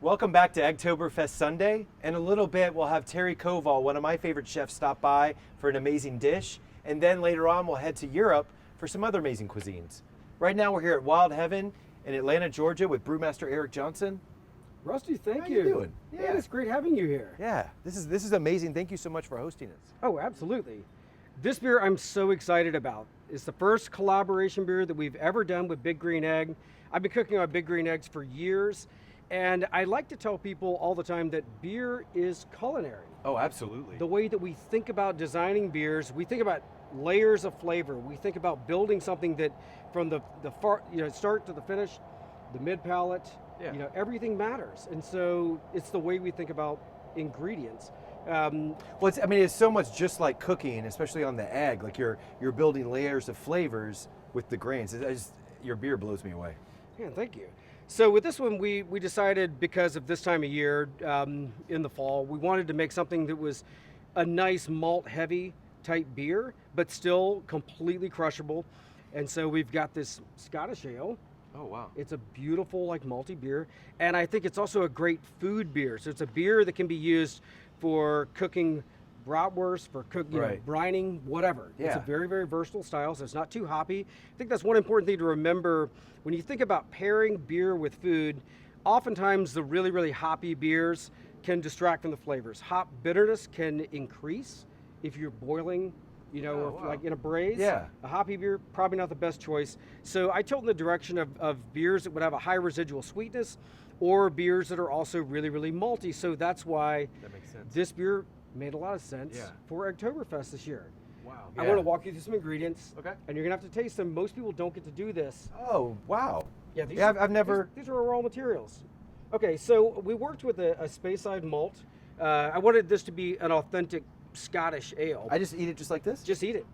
Welcome back to Eggtoberfest Sunday. In a little bit, we'll have Terry Koval, one of my favorite chefs, stop by for an amazing dish. And then later on, we'll head to Europe for some other amazing cuisines. Right now, we're here at Wild Heaven in Atlanta, Georgia with Brewmaster Eric Johnson. Rusty, thank How you. you doing? Yeah, it's great having you here. Yeah, this is amazing. Thank you so much for hosting us. Oh, absolutely. This beer I'm so excited about. It's the first collaboration beer that we've ever done with Big Green Egg. I've been cooking on Big Green Eggs for years, and I like to tell people all the time that beer is culinary. Oh, absolutely. The way that we think about designing beers, we think about layers of flavor. We think about building something that from the start to the finish, the mid palate, everything matters. And so it's the way we think about ingredients. It's so much just like cooking, especially on the egg. Like you're building layers of flavors with the grains. Your beer blows me away. Yeah, thank you. So with this one, we decided, because of this time of year in the fall, we wanted to make something that was a nice malt heavy type beer, but still completely crushable. And so we've got this Scottish ale. Oh, wow. It's a beautiful, malty beer. And I think it's also a great food beer. So it's a beer that can be used for cooking bratwurst, for brining, whatever. Yeah. It's a very, very versatile style, so it's not too hoppy. I think that's one important thing to remember when you think about pairing beer with food. Oftentimes the really, really hoppy beers can distract from the flavors. Hop bitterness can increase if you're boiling, like in a braise. Yeah. A hoppy beer, probably not the best choice. So I tilt in the direction of beers that would have a high residual sweetness, or beers that are also really, really malty. So that's why that makes sense. This beer made a lot of sense for Eggtoberfest this year. Wow. I want to walk you through some ingredients. Okay. And you're going to have to taste them. Most people don't get to do this. Oh, wow. Yeah, I've never... These are our raw materials. Okay, so we worked with a Speyside malt. I wanted this to be an authentic Scottish ale. I just eat it just like this? Just eat it.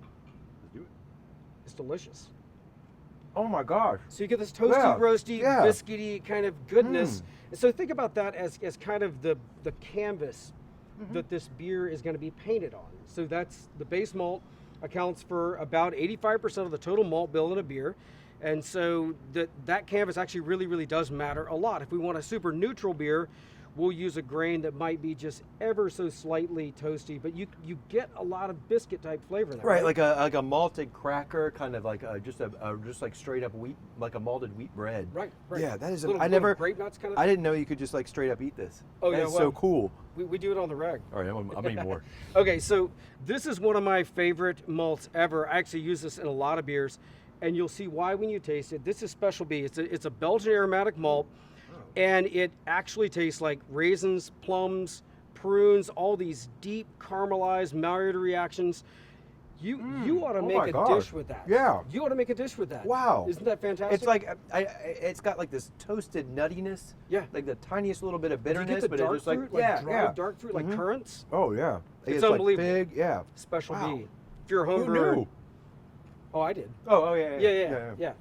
Let's do it. It's delicious. Oh my gosh. So you get this toasty, roasty, biscuity kind of goodness. And so think about that as kind of the canvas that this beer is going to be painted on. So that's the base malt accounts for about 85% of the total malt bill in a beer. And so that canvas actually really, really does matter a lot. If we want a super neutral beer, we'll use a grain that might be just ever so slightly toasty, but you get a lot of biscuit type flavor in there. Right, like a malted cracker, kind of like just like straight up wheat, like a malted wheat bread. Right. Yeah, that is. I never. Grape nuts kind of. I didn't know you could just like straight up eat this. Oh yeah, that's so cool. We do it on the reg. All right, I'm eating more. Okay, so this is one of my favorite malts ever. I actually use this in a lot of beers, and you'll see why when you taste it. This is Special B. It's a Belgian aromatic malt. And it actually tastes like raisins, plums, prunes, all these deep caramelized Maillard reactions. You ought to make a dish with that. Yeah. You ought to make a dish with that. Wow. Isn't that fantastic? It's like it's got like this toasted nuttiness. Yeah. Like the tiniest little bit of bitterness, but it's just fruit, like dry dark fruit, like currants. Oh yeah. It's unbelievable. Like big, Special wow. B. If you're a home Who brewer. knew? Oh, I did. Oh Yeah.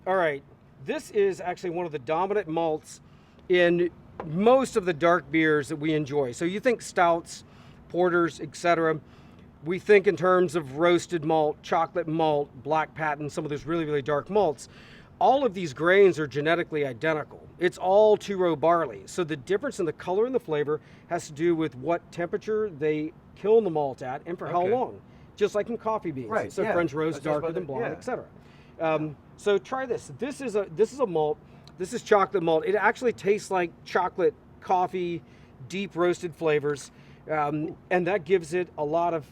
All right. This is actually one of the dominant malts in most of the dark beers that we enjoy. So you think stouts, porters, etc. We think in terms of roasted malt, chocolate malt, black patent, some of those really, really dark malts. All of these grains are genetically identical. It's all two-row barley. So the difference in the color and the flavor has to do with what temperature they kiln the malt at and for how long. Just like in coffee beans. Right. So French roast, darker than blonde, etc. So try this. This is a malt. This is chocolate malt. It actually tastes like chocolate, coffee, deep roasted flavors, and that gives it a lot of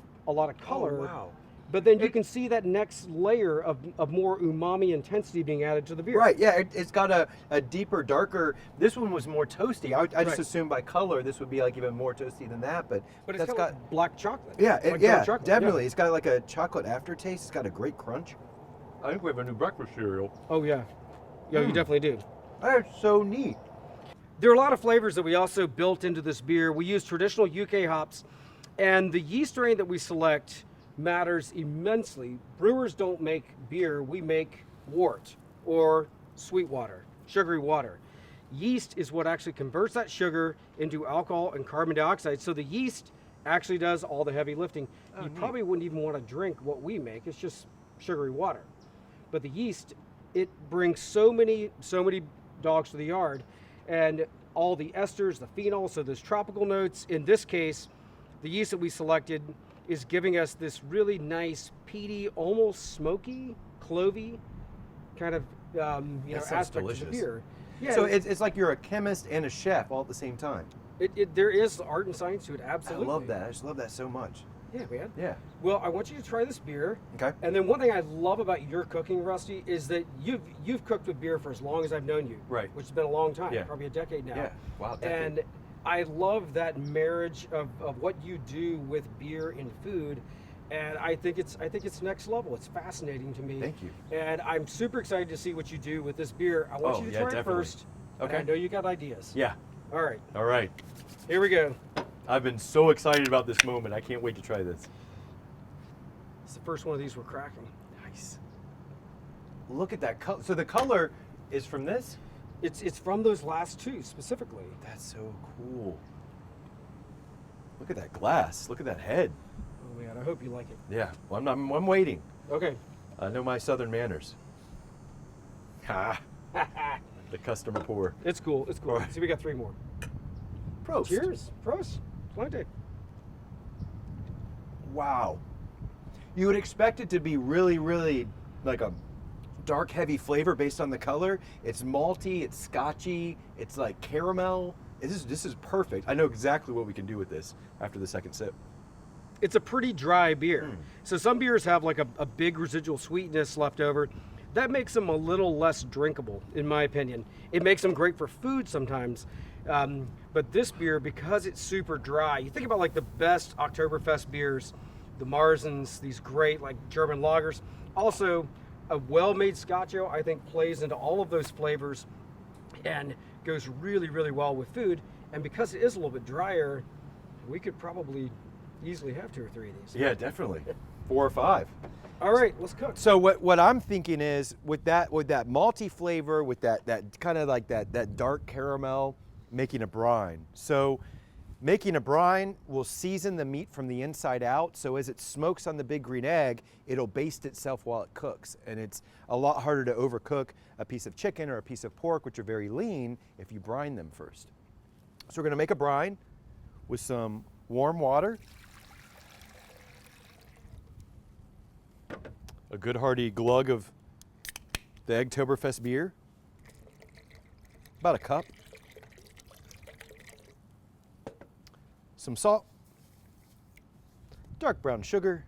color. Oh, wow. But then you can see that next layer of more umami intensity being added to the beer. Right. Yeah. It's got a deeper, darker. This one was more toasty. I just assumed by color this would be like even more toasty than that. But it's got black chocolate. Yeah. Dark chocolate. Definitely. Yeah. It's got like a chocolate aftertaste. It's got a great crunch. I think we have a new breakfast cereal. Oh yeah. Yeah, you definitely do. That's so neat. There are a lot of flavors that we also built into this beer. We use traditional UK hops, and the yeast strain that we select matters immensely. Brewers don't make beer, we make wort or sweet water, sugary water. Yeast is what actually converts that sugar into alcohol and carbon dioxide. So the yeast actually does all the heavy lifting. You probably wouldn't even want to drink what we make. It's just sugary water. But the yeast, it brings so many dogs to the yard. and all the esters, the phenol, so those tropical notes. In this case, the yeast that we selected is giving us this really nice, peaty, almost smoky, clovey kind of sounds aspect delicious. of the beer. Yeah, So it's like you're a chemist and a chef all at the same time. there is art and science to it, absolutely. I love that. I just love that so much. Yeah, man. Yeah. Well, I want you to try this beer. Okay. And then one thing I love about your cooking, Rusty, is that you've cooked with beer for as long as I've known you. Right. Which has been a long time, Yeah. probably a decade now. Yeah. Wow. Decade. And I love that marriage of what you do with beer and food. And I think it's next level. It's fascinating to me. Thank you. And I'm super excited to see what you do with this beer. I want you to try it definitely. first. Okay. And I know you got ideas. Yeah. All right. All right. Here we go. I've been so excited about this moment. I can't wait to try this. It's the first one of these we're cracking. Nice. Look at that color. So the color is from this? It's from those last two specifically. That's so cool. Look at that glass. Look at that head. Oh man, I hope you like it. Yeah. Well, I'm waiting. Okay. I know my southern manners. Ha. The customer pour. It's cool. It's cool. All right. See, we got three more. Prost. Cheers. Prost. Plenty. Wow. You would expect it to be really, really like a dark, heavy flavor based on the color. It's malty, it's scotchy, it's like caramel. This is perfect. I know exactly what we can do with this after the second sip. It's a pretty dry beer. So some beers have like a big residual sweetness left over. That makes them a little less drinkable, in my opinion. It makes them great for food sometimes. But this beer, because it's super dry, you think about like the best Oktoberfest beers, the Marzens, these great like German lagers. Also, a well-made Scotch ale, I think, plays into all of those flavors and goes really, really well with food. And because it is a little bit drier, we could probably easily have 2 or 3 of these. Yeah, definitely. 4 or 5. All right, let's cook. So what I'm thinking is with that malty flavor, with that kind of like that dark caramel, making a brine. So making a brine will season the meat from the inside out. So as it smokes on the big green egg, it'll baste itself while it cooks. And it's a lot harder to overcook a piece of chicken or a piece of pork, which are very lean, if you brine them first. So we're gonna make a brine with some warm water, a good hearty glug of the Oktoberfest beer, about a cup, some salt, dark brown sugar,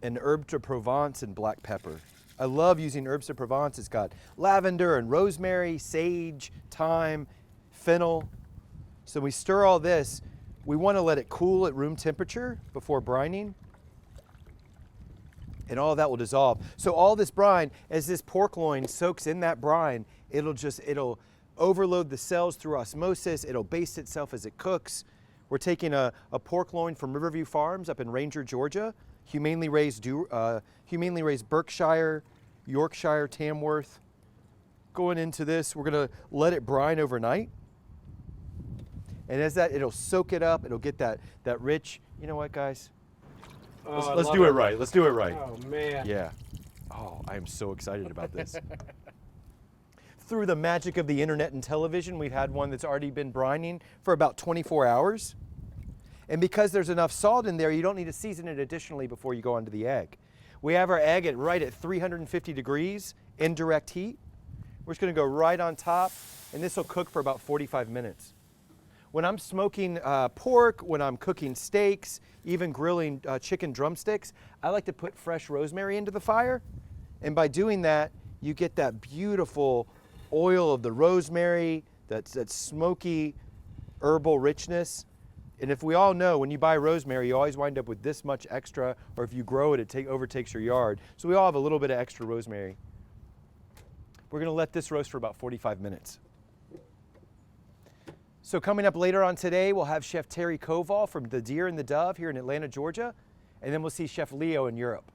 and herbes de Provence and black pepper. I love using herbes de Provence. It's got lavender and rosemary, sage, thyme, fennel. So we stir all this. We want to let it cool at room temperature before brining, and all of that will dissolve. So all this brine, as this pork loin soaks in that brine, it'll overload the cells through osmosis. It'll baste itself as it cooks. We're taking a pork loin from Riverview Farms up in Ranger, Georgia, humanely raised Berkshire, Yorkshire, Tamworth. Going into this, we're gonna let it brine overnight. And as that, it'll soak it up. It'll get that rich. You know what, guys? Let's do it right. Let's do it right. Oh man. Yeah. Oh, I am so excited about this. Through the magic of the internet and television, we've had one that's already been brining for about 24 hours. And because there's enough salt in there, you don't need to season it additionally before you go onto the egg. We have our egg right at 350 degrees, indirect heat. We're just gonna go right on top, and this will cook for about 45 minutes. When I'm smoking pork, when I'm cooking steaks, even grilling chicken drumsticks, I like to put fresh rosemary into the fire. And by doing that, you get that beautiful oil of the rosemary, that smoky herbal richness. And if we all know, when you buy rosemary, you always wind up with this much extra, or if you grow it, it overtakes your yard. So we all have a little bit of extra rosemary. We're gonna let this roast for about 45 minutes. So coming up later on today, we'll have Chef Terry Koval from The Deer and the Dove here in Atlanta, Georgia, and then we'll see Chef Leo in Europe.